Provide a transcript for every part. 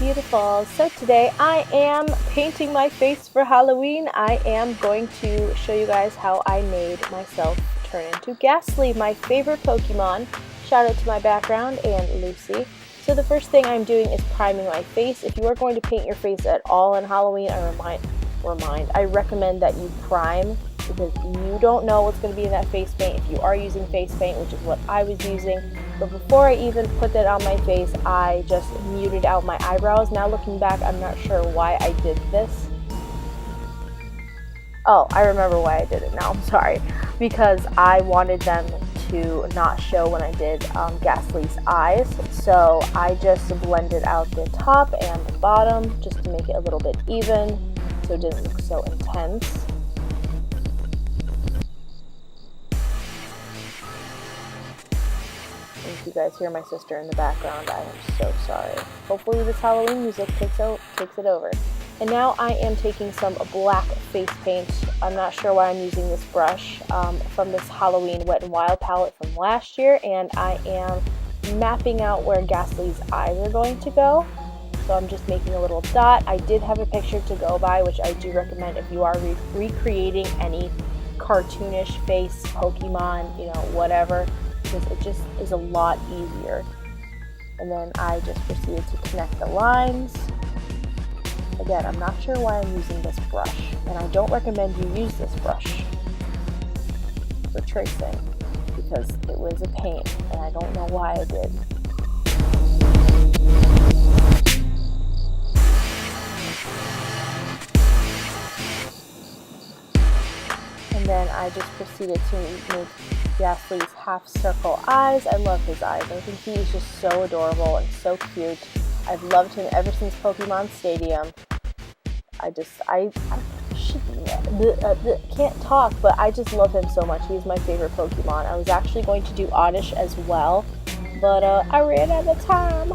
beautiful. So today I am painting my face for Halloween. I am going to show you guys how I made myself turn into Gastly, my favorite Pokemon. Shout out to my background and Lucy. So the first thing I'm doing is priming my face. If you are going to paint your face at all on Halloween, I recommend that you prime, because you don't know what's going to be in that face paint if you are using face paint, which is what I was using. But before I even put that on my face, I just muted out my eyebrows. Now looking back, I'm not sure why I did this. Oh, I remember why I did it now, I'm sorry. Because I wanted them to not show when I did Gastly's eyes. So I just blended out the top and the bottom just to make it a little bit even so it didn't look so intense. If you guys hear my sister in the background, I am so sorry. Hopefully this Halloween music takes it over. And now I am taking some black face paint. I'm not sure why I'm using this brush from this Halloween Wet n Wild palette from last year, and I am mapping out where Gastly's eyes are going to go. So I'm just making a little dot. I did have a picture to go by, which I do recommend if you are recreating any cartoonish face, Pokemon, you know, whatever, because it just is a lot easier. And then I just proceeded to connect the lines. Again, I'm not sure why I'm using this brush, and I don't recommend you use this brush for tracing because it was a pain, and I don't know why I did. And then I just proceeded to make Gastly's half circle eyes. I love his eyes. I think he is just so adorable and so cute. I've loved him ever since Pokemon Stadium. I can't talk, but I just love him so much. He's my favorite Pokemon. I was actually going to do Oddish as well, but I ran out of time.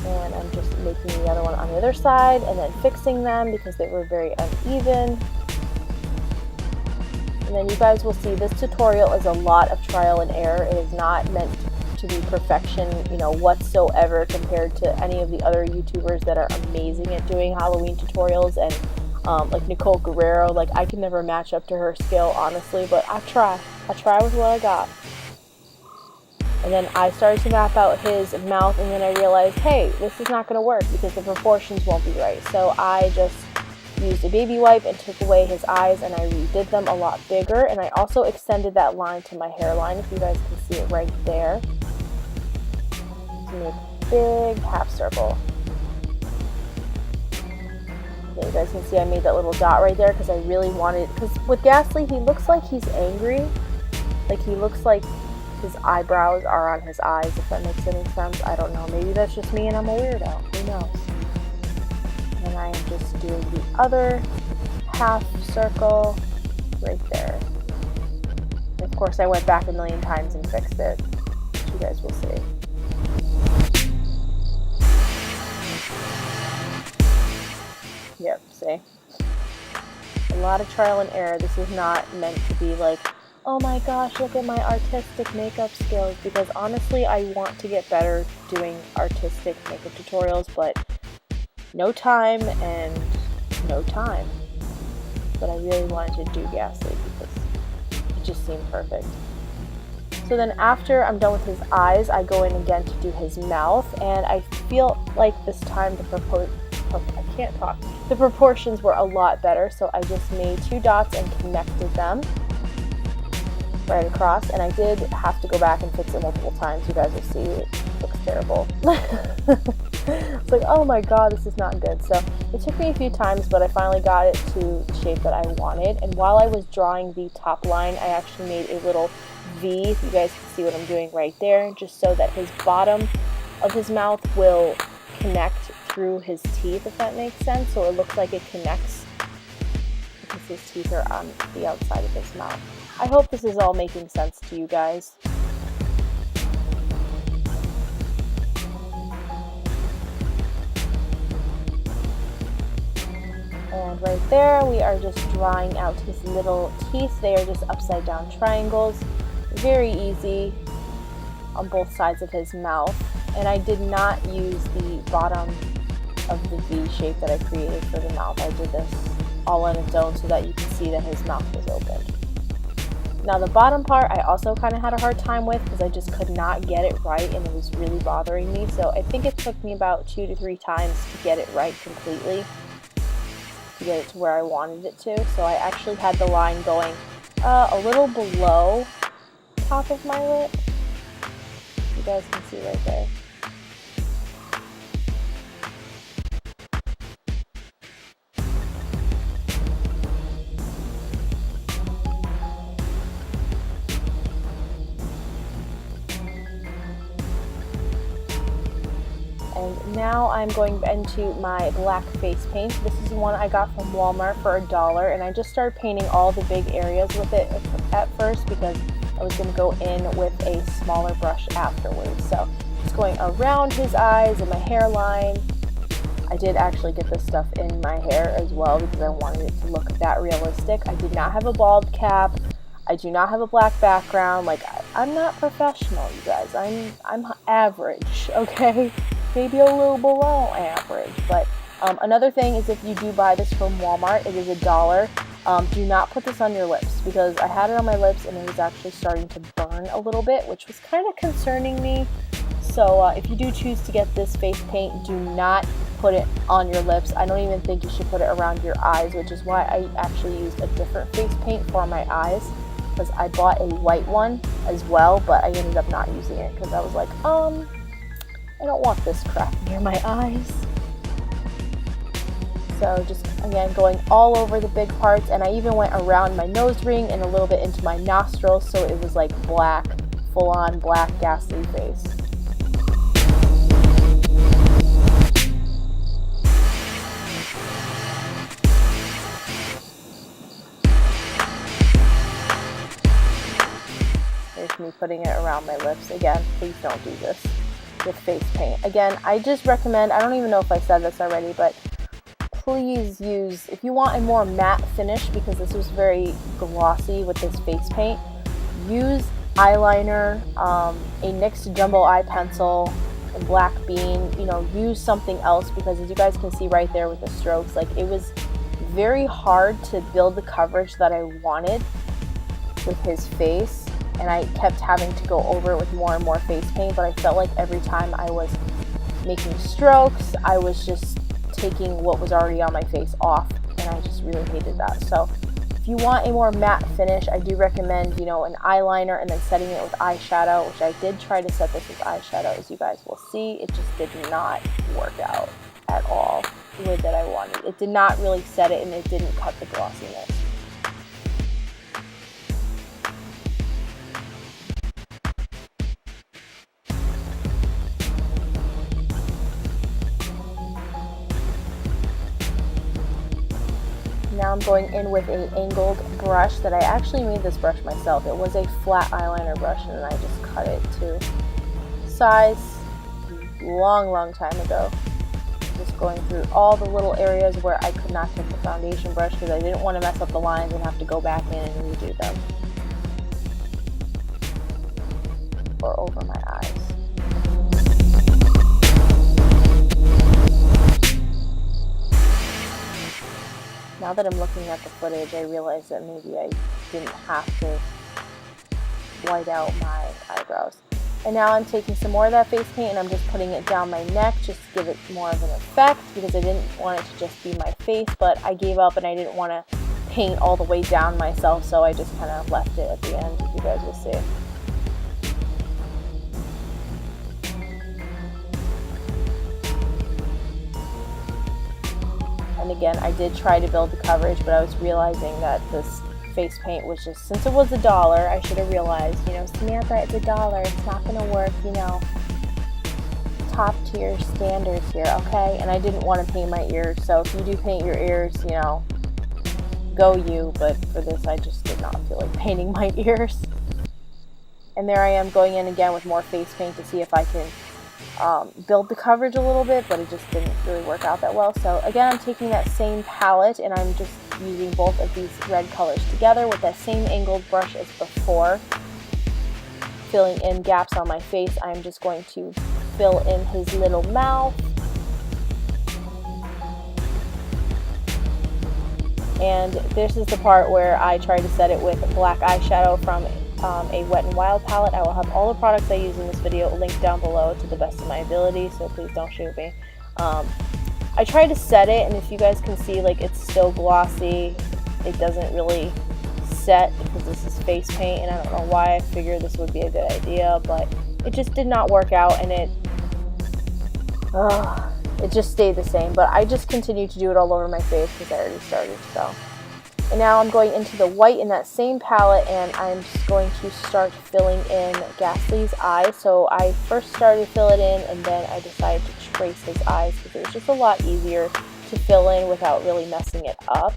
And I'm just making the other one on the other side and then fixing them because they were very uneven. And then you guys will see this tutorial is a lot of trial and error. It is not meant to be perfection, you know, whatsoever compared to any of the other YouTubers that are amazing at doing Halloween tutorials, and like Nicole Guerrero. Like, I can never match up to her skill, honestly, but I try with what I got. And then I started to map out his mouth, and then I realized, hey, this is not going to work because the proportions won't be right. So I just used a baby wipe and took away his eyes, and I redid them a lot bigger. And I also extended that line to my hairline, if you guys can see it right there, to make a big half circle. Okay, you guys can see I made that little dot right there because I really wanted, because with Gastly, he looks like he's angry. Like, he looks like his eyebrows are on his eyes, if that makes any sense. I don't know. Maybe that's just me and I'm a weirdo. Who knows? And I am just doing the other half circle right there. And of course, I went back a million times and fixed it, which you guys will see. Yep, see? A lot of trial and error. This is not meant to be like, oh my gosh, look at my artistic makeup skills, because honestly, I want to get better doing artistic makeup tutorials, but no time and no time. But I really wanted to do Gastly because it just seemed perfect. So then after I'm done with his eyes, I go in again to do his mouth, and I feel like this time the proportions were a lot better, so I just made 2 dots and connected them right across, and I did have to go back and fix it multiple times. You guys will see it looks terrible. It's like, oh my god, this is not good. So it took me a few times, but I finally got it to the shape that I wanted. And while I was drawing the top line, I actually made a little V, if you guys can see what I'm doing right there, just so that his bottom of his mouth will connect through his teeth, if that makes sense. So it looks like it connects because his teeth are on the outside of his mouth. I hope this is all making sense to you guys. And right there, we are just drawing out his little teeth. They are just upside down triangles. Very easy. on both sides of his mouth. And I did not use the bottom of the V shape that I created for the mouth. I did this all on its own so that you can see that his mouth was open. Now the bottom part I also kind of had a hard time with because I just could not get it right and it was really bothering me. So I think it took me about 2 to 3 times to get it right completely, to get it to where I wanted it to. So I actually had the line going a little below top of my lip. You guys can see right there. And now I'm going into my black face paint. This is one I got from Walmart for $1, and I just started painting all the big areas with it at first because I was going to go in with a smaller brush afterwards. So just going around his eyes and my hairline. I did actually get this stuff in my hair as well because I wanted it to look that realistic. I did not have a bald cap. I do not have a black background. Like, I'm not professional, you guys. I'm average, okay? Maybe a little below average. But another thing is if you do buy this from Walmart, it is $1. Do not put this on your lips because I had it on my lips and it was actually starting to burn a little bit, which was kind of concerning me. So if you do choose to get this face paint, do not put it on your lips. I don't even think you should put it around your eyes, which is why I actually used a different face paint for my eyes, because I bought a white one as well, but I ended up not using it because I was like, I don't want this crap near my eyes. So just, again, going all over the big parts, and I even went around my nose ring and a little bit into my nostrils, so it was like black, full-on black Gastly face. Here's me putting it around my lips. Again, please don't do this with face paint. Again, I just recommend, I don't even know if I said this already, but please use, if you want a more matte finish, because this was very glossy with this face paint, use eyeliner, a NYX jumbo eye pencil, a black bean, you know, use something else, because as you guys can see right there with the strokes, like, it was very hard to build the coverage that I wanted with his face. And I kept having to go over it with more and more face paint, but I felt like every time I was making strokes, I was just taking what was already on my face off, and I just really hated that. So if you want a more matte finish, I do recommend, you know, an eyeliner and then setting it with eyeshadow, which I did try to set this with eyeshadow, as you guys will see. It just did not work out at all the way that I wanted. It did not really set it, and it didn't cut the glossiness. Now I'm going in with an angled brush that I actually made this brush myself. It was a flat eyeliner brush, and then I just cut it to size long time ago. Just going through all the little areas where I could not get the foundation brush because I didn't want to mess up the lines and have to go back in and redo them. Or over my eyes. Now that I'm looking at the footage, I realize that maybe I didn't have to white out my eyebrows. And now I'm taking some more of that face paint and I'm just putting it down my neck just to give it more of an effect, because I didn't want it to just be my face, but I gave up and I didn't want to paint all the way down myself, so I just kind of left it at the end, as you guys will see. And again, I did try to build the coverage, but I was realizing that this face paint was just, since it was $1, I should have realized, you know, Samantha, it's $1, it's not going to work, you know, top tier standards here, okay? And I didn't want to paint my ears, so if you do paint your ears, you know, go you, but for this I just did not feel like painting my ears. And there I am going in again with more face paint to see if I can build the coverage a little bit, but it just didn't really work out that well. So again, I'm taking that same palette and I'm just using both of these red colors together with that same angled brush as before, filling in gaps on my face, I'm just going to fill in his little mouth. And this is the part where I try to set it with black eyeshadow from a Wet n Wild palette. I will have all the products I use in this video linked down below to the best of my ability, so please don't shoot me. I try to set it, and if you guys can see, like, it's still glossy. It doesn't really set because this is face paint, and I don't know why I figured this would be a good idea, but it just did not work out, and it just stayed the same. But I just continued to do it all over my face because I already started. So, and now I'm going into the white in that same palette, and I'm just going to start filling in Gastly's eyes. So I first started to fill it in, and then I decided to trace his eyes because it was just a lot easier to fill in without really messing it up.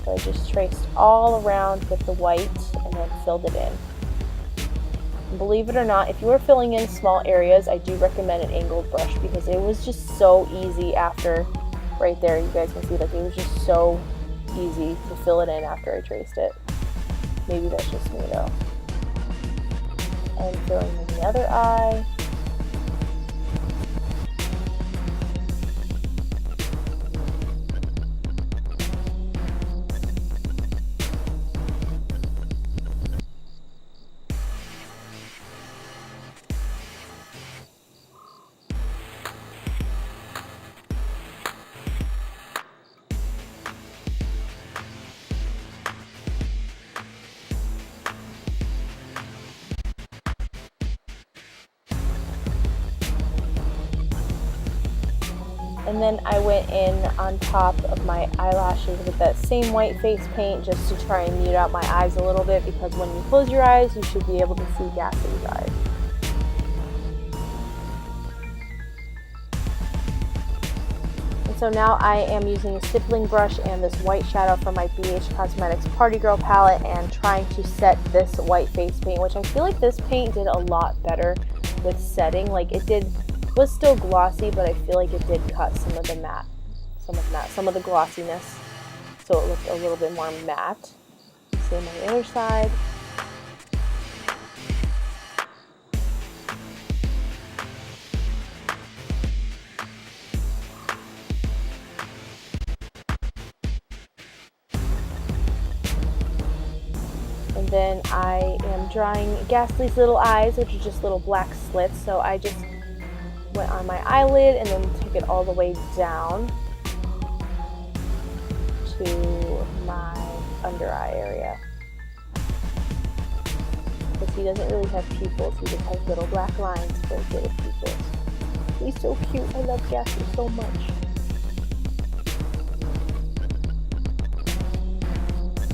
So I just traced all around with the white and then filled it in. And believe it or not, if you are filling in small areas, I do recommend an angled brush because it was just so easy after, right there, you guys can see, like, it was just so easy to fill it in after I traced it. Maybe that's just me though. And filling in the other eye. And then I went in on top of my eyelashes with that same white face paint just to try and mute out my eyes a little bit, because when you close your eyes, you should be able to see Gastly's eyes. And so now I am using a stippling brush and this white shadow from my BH Cosmetics Party Girl palette and trying to set this white face paint, which I feel like this paint did a lot better with setting. Like, was still glossy, but I feel like it did cut some of the glossiness, so it looked a little bit more matte. Same on the other side. And then I am drawing Gastly's little eyes, which are just little black slits, so I just went on my eyelid and then took it all the way down to my under eye area. Because he doesn't really have pupils, he just has little black lines for his little pupils. He's so cute. I love Gastly so much.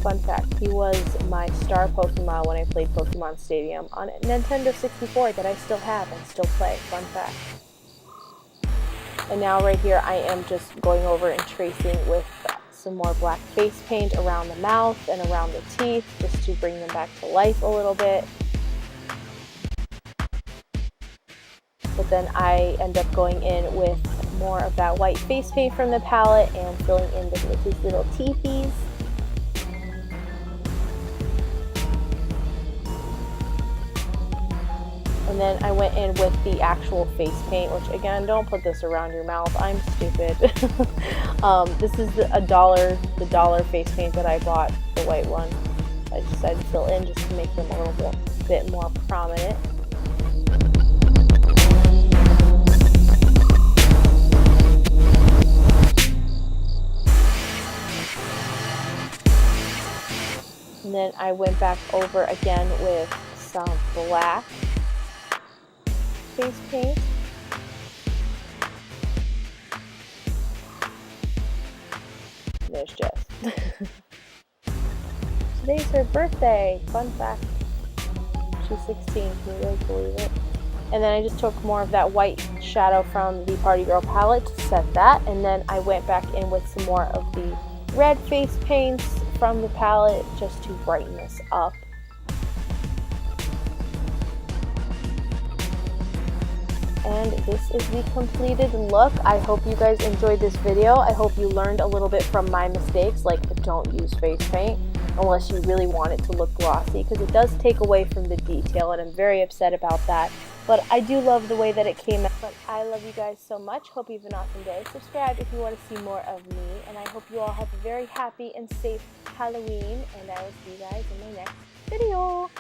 Fun fact, he was my star Pokemon when I played Pokemon Stadium on Nintendo 64 that I still have and still play. Fun fact. And now right here I am just going over and tracing with some more black face paint around the mouth and around the teeth just to bring them back to life a little bit. But then I end up going in with more of that white face paint from the palette and filling in with his little teethies. And then I went in with the actual face paint, which again, don't put this around your mouth. I'm stupid. This is the dollar face paint that I bought, the white one. I decided to fill in just to make them a little bit more prominent. And then I went back over again with some black face paint. There's Jess. Today's her birthday. Fun fact. She's 16. Can you guys believe it? And then I just took more of that white shadow from the Party Girl palette to set that. And then I went back in with some more of the red face paints from the palette just to brighten this up. And this is the completed look. I hope you guys enjoyed this video. I hope you learned a little bit from my mistakes, like don't use face paint. unless you really want it to look glossy, because it does take away from the detail, and I'm very upset about that. But I do love the way that it came out. But I love you guys so much. Hope you have an awesome day. Subscribe if you want to see more of me, and I hope you all have a very happy and safe Halloween, and I will see you guys in my next video.